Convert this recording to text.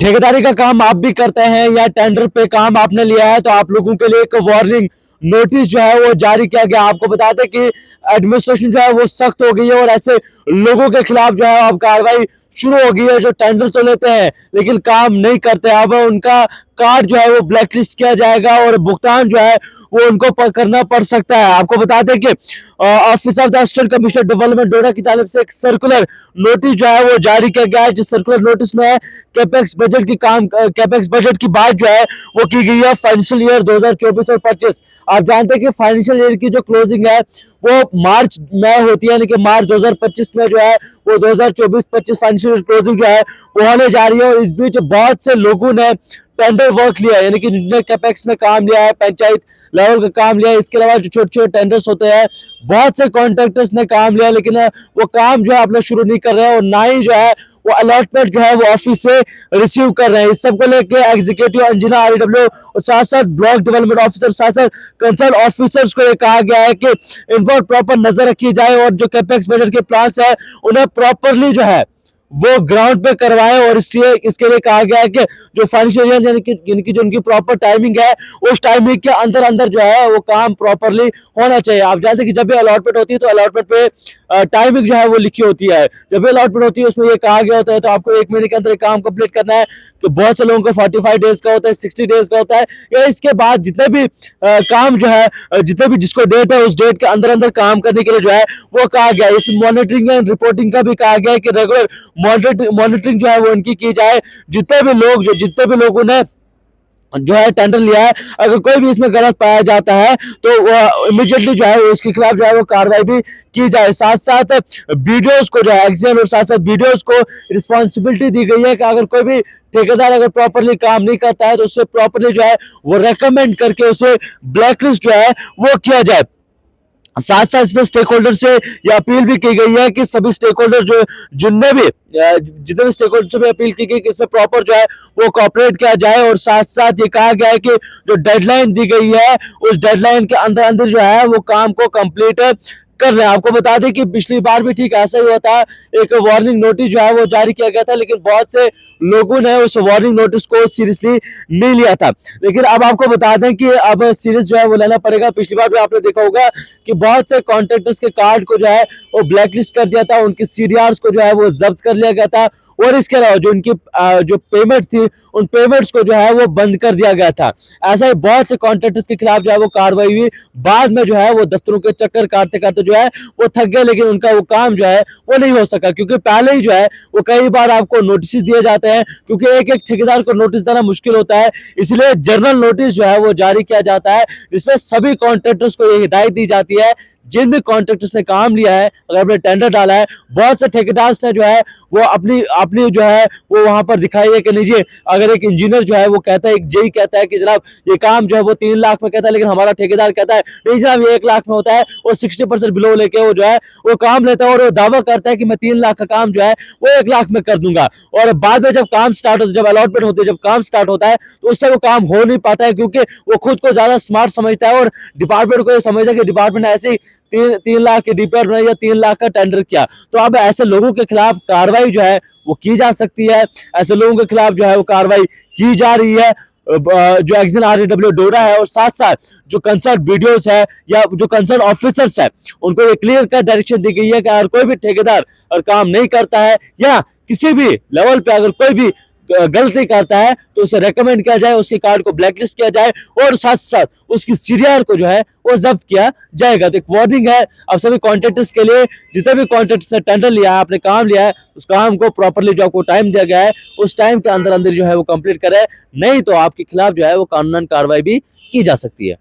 ठेकेदारी का काम आप भी करते हैं या टेंडर पे काम आपने लिया है तो आप लोगों के लिए एक वार्निंग नोटिस जो है वो जारी किया गया। आपको बता दें कि एडमिनिस्ट्रेशन जो है वो सख्त हो गई है और ऐसे लोगों के खिलाफ जो है अब कार्रवाई शुरू हो गई है जो टेंडर तो लेते हैं लेकिन काम नहीं करते। अब उनका कार्ड जो है वो ब्लैकलिस्ट किया जाएगा और भुगतान जो है वो उनको करना पड़ सकता है। आपको बता दें कि office of the assistant commissioner development Doda की जानिब से एक सर्कुलर नोटिस जो है वो जारी किया गया है। जिस सर्कुलर नोटिस में कैपेक्स बजट की बात जो है वो की गई है फाइनेंशियल ईयर 2024 और 25। आप जानते हैं कि फाइनेंशियल ईयर की जो क्लोजिंग है वो मार्च में होती है, यानी कि मार्च 2025 में जो है वो 2024-25 फाइनेंशियल क्लोजिंग जो है वो होने जा रही है। और इस बीच बहुत से लोगों ने टेंडर वर्क लिया है, यानी कि जिन्होंने कैपेक्स में काम लिया है, पंचायत लेवल का काम लिया है, इसके अलावा जो छोटे छोटे टेंडर्स होते हैं बहुत से कॉन्ट्रैक्टर्स ने काम लिया लेकिन वो काम जो है अपना शुरू नहीं कर रहे हैं और ना ही जो है वो अलॉटमेंट जो है वो ऑफिस से रिसीव कर रहे हैं। इस सबको लेके एग्जीक्यूटिव इंजीनियर आरईडब्ल्यू और साथ साथ ब्लॉक डेवलपमेंट ऑफिसर साथ साथ कंसर्न ऑफिसर्स को ये कहा गया है कि इन पर प्रॉपर नजर रखी जाए और जो कैपेक्स बजट के प्लान्स है उन्हें प्रॉपरली जो है वो ग्राउंड पे करवाए। और इसके लिए कहा गया है कि जो फाइनेंशियल यानी कि जो उनकी प्रॉपर टाइमिंग है उस टाइमिंग के अंदर अंदर जो है वो काम प्रॉपरली होना चाहिए। आप जानते हैं कि जब भी अलॉटमेंट होती है तो अलॉटमेंट पे टाइमिंग जो है वो लिखी होती है। जब भी अलॉटमेंट होती है उसमें ये कहा गया होता है तो आपको 1 महीने के अंदर काम कंप्लीट करना है। तो बहुत से लोगों को 45 डेज का होता है, 60 डेज का होता है, या इसके बाद जितने भी काम जो है जितने भी जिसको डेट है उस डेट के अंदर अंदर काम करने के लिए जो है वो कहा गया है। इसमें मॉनिटरिंग एंड रिपोर्टिंग का भी कहा गया है कि रेगुलर मॉनिटरिंग जो है वो इनकी की जाए। जितने भी लोगों ने जो है टेंडर लिया है अगर कोई भी इसमें गलत पाया जाता है तो इमीडिएटली जो है उसके खिलाफ जो है वो कार्रवाई भी की जाए। साथ साथ बीडीओस को जो है एक्सियल और साथ साथ बीडीओस को रिस्पॉन्सिबिलिटी दी गई है कि अगर कोई भी ठेकेदार अगर प्रॉपरली काम नहीं करता है तो उससे प्रॉपरली जो है वो रेकमेंड करके उसे ब्लैकलिस्ट जो है वो किया जाए। साथ साथ इसमें स्टेक होल्डर से यह अपील भी की गई है कि सभी स्टेक होल्डर जो जितने भी स्टेक होल्डर से भी अपील की गई कि इसमें प्रॉपर जो है वो कोऑपरेट किया जाए। और साथ साथ ये कहा गया है कि जो डेडलाइन दी गई है उस डेडलाइन के अंदर अंदर जो है वो काम को कंप्लीट कर रहे हैं। आपको बता दें कि पिछली बार भी ठीक ऐसा ही हुआ था, एक वार्निंग नोटिस जो है वो जारी किया गया था लेकिन बहुत से लोगों ने उस वार्निंग नोटिस को सीरियसली नहीं लिया था। लेकिन अब आपको बता दें कि अब सीरियस जो है वो लेना पड़ेगा। पिछली बार भी आपने देखा होगा कि बहुत से कॉन्ट्रैक्टर्स के कार्ड को जो है वो ब्लैकलिस्ट कर दिया था, उनकी सीडीआर्स को जो है वो जब्त कर लिया गया था और इसके अलावा जो उनकी जो पेमेंट थी उन पेमेंट्स को जो है वो बंद कर दिया गया था। ऐसा ही बहुत से कॉन्ट्रैक्टर्स के खिलाफ जो है वो कार्रवाई हुई। बाद में जो है वो दफ्तरों के चक्कर काटते काटते जो है वो थक गए लेकिन उनका वो काम जो है वो नहीं हो सका क्योंकि पहले ही जो है वो कई बार आपको नोटिस दिए जाते हैं क्योंकि एक एक ठेकेदार को नोटिस देना मुश्किल होता है, इसलिए जनरल नोटिस जो है वो जारी किया जाता है जिसमें सभी कॉन्ट्रैक्टर्स को ये हिदायत दी जाती है जिन भी कॉन्ट्रैक्टर्स ने काम लिया है अगर आपने टेंडर डाला है। बहुत से ठेकेदार्स ने जो है वो अपनी अपनी जो है वो वहां पर दिखाई है कि लीजिए अगर एक इंजीनियर जो है वो कहता है, एक जेई कहता है कि जनाब ये काम जो है वो 3 लाख में कहता है लेकिन हमारा ठेकेदार कहता है नहीं जनाब ये 1 लाख में होता है, वो 60% बिलो लेके वो जो है वो काम लेता है और वो दावा करता है कि मैं 3 लाख का काम जो है वो 1 लाख में कर दूंगा। और बाद में जब काम स्टार्ट होता है, जब अलॉटमेंट होती है, जब काम स्टार्ट होता है तो उससे वो काम हो नहीं पाता है क्योंकि वो खुद को ज्यादा स्मार्ट समझता है और डिपार्टमेंट को ये समझता है कि डिपार्टमेंट ने ऐसे ही 3 लाख के डीपीआर बनाई या 3 लाख का टेंडर किया। तो अब ऐसे लोगों के खिलाफ कार्रवाई जो है वो की जा सकती है, ऐसे लोगों के खिलाफ जो है वो कार्रवाई की जा रही है। जो एक्सियल आरईडब्ल्यू डोडा है और साथ साथ जो कंसर्न बीडीओस है या जो कंसर्न ऑफिसर्स है उनको ये क्लियर कट डायरेक्शन दी गई है कि अगर कोई भी ठेकेदार अगर काम नहीं करता है या किसी भी लेवल पे अगर कोई भी गलती करता है तो उसे रेकमेंड किया जाए, उसके कार्ड को ब्लैकलिस्ट किया जाए और साथ साथ उसकी सीडीआर को जो है वो जब्त किया जाएगा। तो एक वार्निंग है अब सभी कॉन्ट्रैक्टर्स के लिए, जितने भी कॉन्ट्रैक्टर्स ने टेंडर लिया है, आपने काम लिया है, उस काम को प्रॉपरली जो आपको टाइम दिया गया है उस टाइम के अंदर अंदर जो है वो कंप्लीट करे, नहीं तो आपके खिलाफ जो है वो कानूनन कार्रवाई भी की जा सकती है।